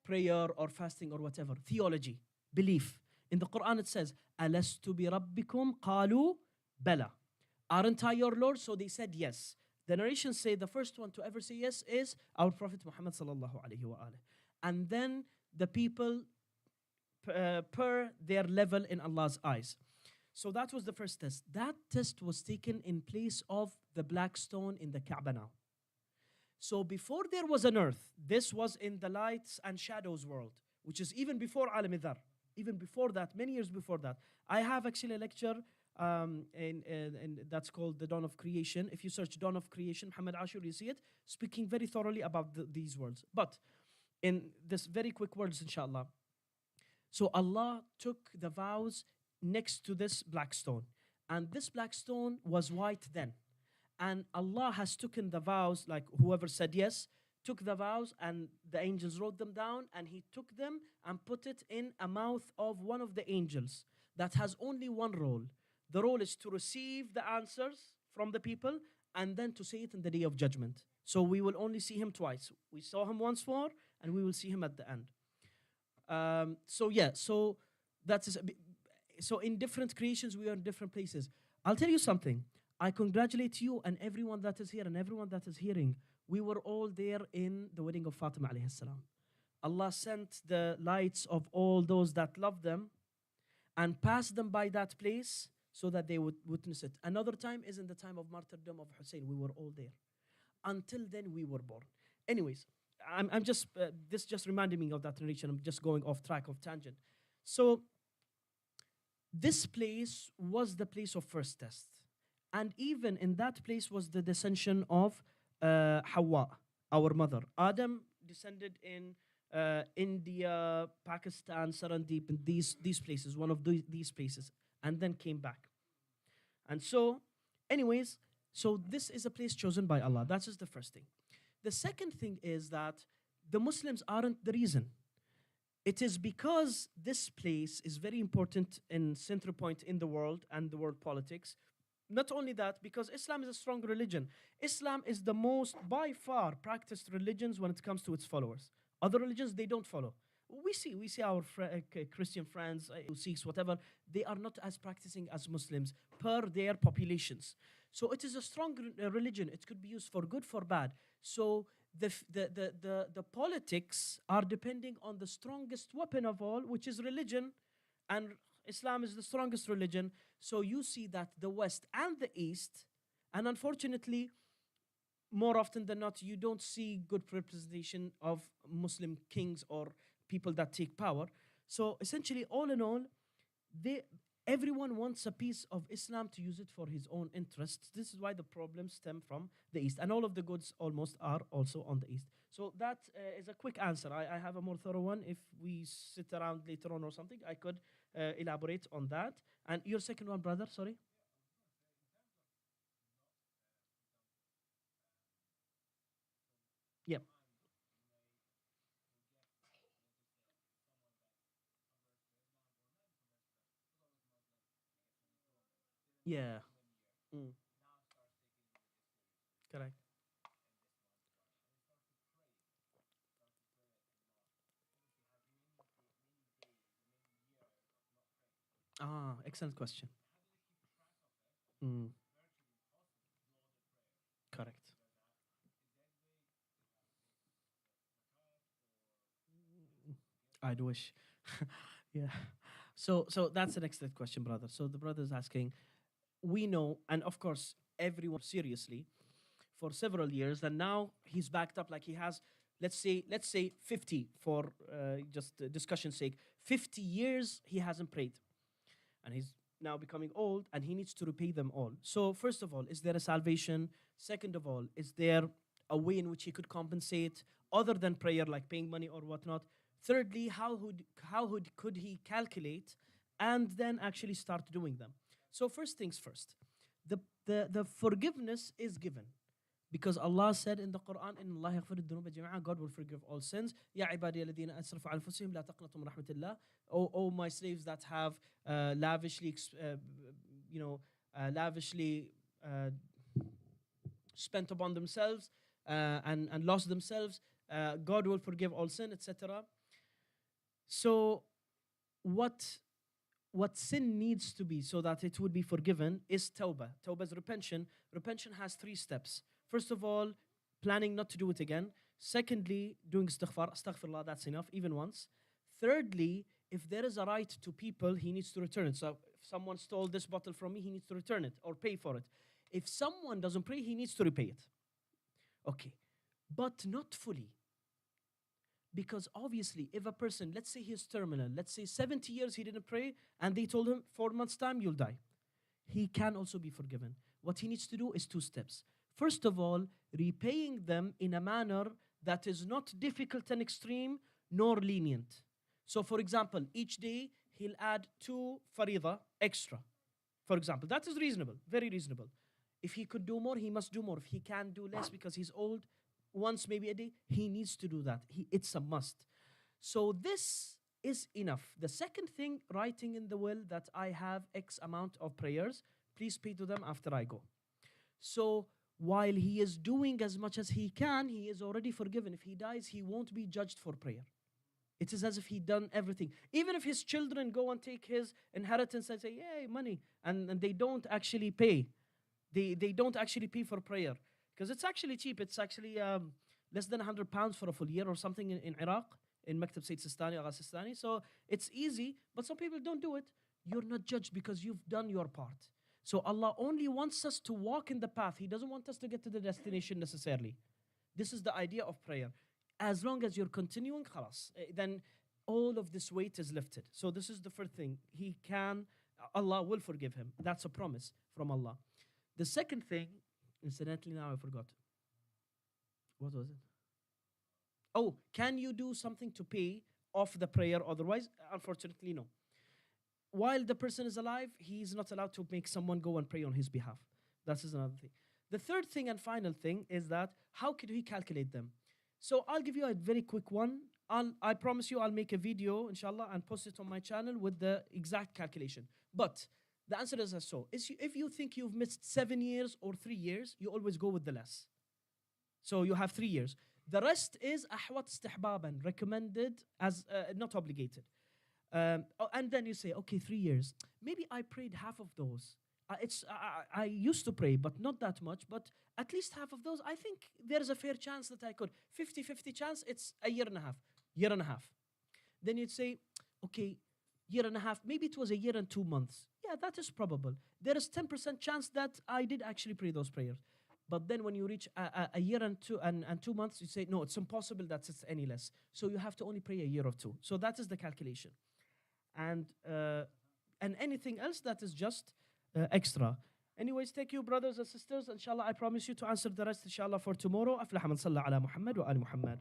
prayer or fasting or whatever. Theology, belief. In the Quran it says, Alastu bi rabbikum qalu bala. Aren't I your Lord? So they said yes. The narrations say the first one to ever say yes is our Prophet Muhammad sallallahu alaihi wasallam. And then the people per their level in Allah's eyes. So that was the first test. That test was taken in place of the black stone in the Kaaba now. So before there was an earth, this was in the lights and shadows world, which is even before Alam Dhar. Even before that, many years before that. I have actually a lecture in that's called The Dawn of Creation. If you search Dawn of Creation, Mohammed Ashoor, you see it, speaking very thoroughly about these worlds. But in this very quick words, inshallah. So Allah took the vows next to this black stone. And this black stone was white then. And Allah has taken the vows, like whoever said yes, took the vows and the angels wrote them down, and he took them and put it in a mouth of one of the angels that has only one role. The role is to receive the answers from the people and then to say it in the day of judgment. So we will only see him twice. We saw him once more and we will see him at the end. So that is, so in different creations we are in different places. I'll tell you something. I congratulate you and everyone that is here and everyone that is hearing. We were all there in the wedding of Fatimah alayhi salam. Allah sent the lights of all those that love them and passed them by that place so that they would witness it. Another time is in the time of martyrdom of Hussein. We were all there. Until then, we were born. Anyways, I'm just, this just reminded me of that narration. I'm just going off track, of tangent. So, this place was the place of first test. And even in that place was the descension of Hawa, our mother. Adam descended in India, Pakistan, Sarandeep, in these places, one of these places, and then came back. And so, anyways, so this is a place chosen by Allah. That's just the first thing. The second thing is that the Muslims aren't the reason. It is because this place is very important in center point in the world and the world politics. Not only that, because Islam is a strong religion. Islam is the most, by far, practiced religions when it comes to its followers. Other religions, they don't follow. We see our Christian friends, Sikhs, whatever, they are not as practicing as Muslims per their populations. So it is a strong religion. It could be used for good, for bad. So the politics are depending on the strongest weapon of all, which is religion, and Islam is the strongest religion. So you see that the West and the East, and unfortunately, more often than not, you don't see good representation of Muslim kings or people that take power. So essentially, all in all, everyone wants a piece of Islam to use it for his own interests. This is why the problems stem from the East. And all of the goods almost are also on the East. So that is a quick answer. I have a more thorough one. If we sit around later on or something, I could elaborate on that. And your second one, brother, sorry? Yeah. Yeah. Mm. Correct. Ah, excellent question. Mm. Correct. I'd wish. Yeah. So that's an excellent question, brother. So the brother is asking, we know, and of course, everyone seriously for several years, and now he's backed up like he has, let's say 50 for just discussion's sake, 50 years he hasn't prayed. And he's now becoming old and he needs to repay them all. So first of all, is there a salvation? Second of all, is there a way in which he could compensate other than prayer, like paying money or whatnot? Thirdly, could he calculate and then actually start doing them? So first things first, the forgiveness is given. Because Allah said in the Quran, إن الله يغفر الذنوب جميعا, God will forgive all sins. يا عبادي الذين أسرفوا على أنفسهم لا تقنطوا من رحمة الله. O my slaves that have lavishly, lavishly spent upon themselves and lost themselves, God will forgive all sin, etc. So what what sin needs to be so that it would be forgiven is tawbah. Tawbah is repentance. Repentance has three steps. First of all, planning not to do it again. Secondly, doing istighfar. Astaghfirullah, that's enough, even once. Thirdly, if there is a right to people, he needs to return it. So if someone stole this bottle from me, he needs to return it or pay for it. If someone doesn't pray, he needs to repay it. Okay. But not fully. Because obviously, if a person, let's say he's terminal, let's say 70 years he didn't pray, and they told him 4 months' time you'll die, he can also be forgiven. What he needs to do is two steps. First of all, repaying them in a manner that is not difficult and extreme nor lenient. So, for example, each day he'll add 2 farida extra. For example, that is reasonable, very reasonable. If he could do more, he must do more. If he can do less because he's old, once maybe a day, he needs to do that. It's a must. So this is enough. The second thing, writing in the will that I have X amount of prayers, please pay to them after I go. So while he is doing as much as he can, he is already forgiven. If he dies, he won't be judged for prayer. It is as if he done everything. Even if his children go and take his inheritance and say, yay, money, and they don't actually pay. They don't actually pay for prayer. Because it's actually cheap. It's actually less than £100 for a full year or something in Iraq, in Maktab Sayyid Sistani, Agha Sistani. So it's easy, but some people don't do it. You're not judged because you've done your part. So Allah only wants us to walk in the path. He doesn't want us to get to the destination necessarily. This is the idea of prayer. As long as you're continuing, khalas, then all of this weight is lifted. So this is the first thing. Allah will forgive him. That's a promise from Allah. The second thing, incidentally, now I forgot. What was it? Oh, can you do something to pay off the prayer otherwise? Unfortunately, no. While the person is alive, he is not allowed to make someone go and pray on his behalf. That is another thing. The third thing and final thing is that how could he calculate them? So I'll give you a very quick one. I promise you I'll make a video, inshallah, and post it on my channel with the exact calculation. But the answer is as so. If you think you've missed 7 years or 3 years, you always go with the less. So you have 3 years. The rest is ahwat istihbaban, recommended as not obligated. And then you say, okay, 3 years. Maybe I prayed half of those. I used to pray, but not that much. But at least half of those, I think there's a fair chance that I could. 50-50 chance, it's a year and a half. Year and a half. Then you'd say, okay, year and a half, maybe it was a year and 2 months. Yeah, that is probable. There is 10% chance that I did actually pray those prayers. But then when you reach a year and 2 months, you say, no, it's impossible that it's any less. So you have to only pray a year or two. So that is the calculation. And anything else that is just extra. Anyways, thank you, brothers and sisters. Inshallah, I promise you to answer the rest, inshallah, for tomorrow. أفلح من صلى على محمد وآل محمد.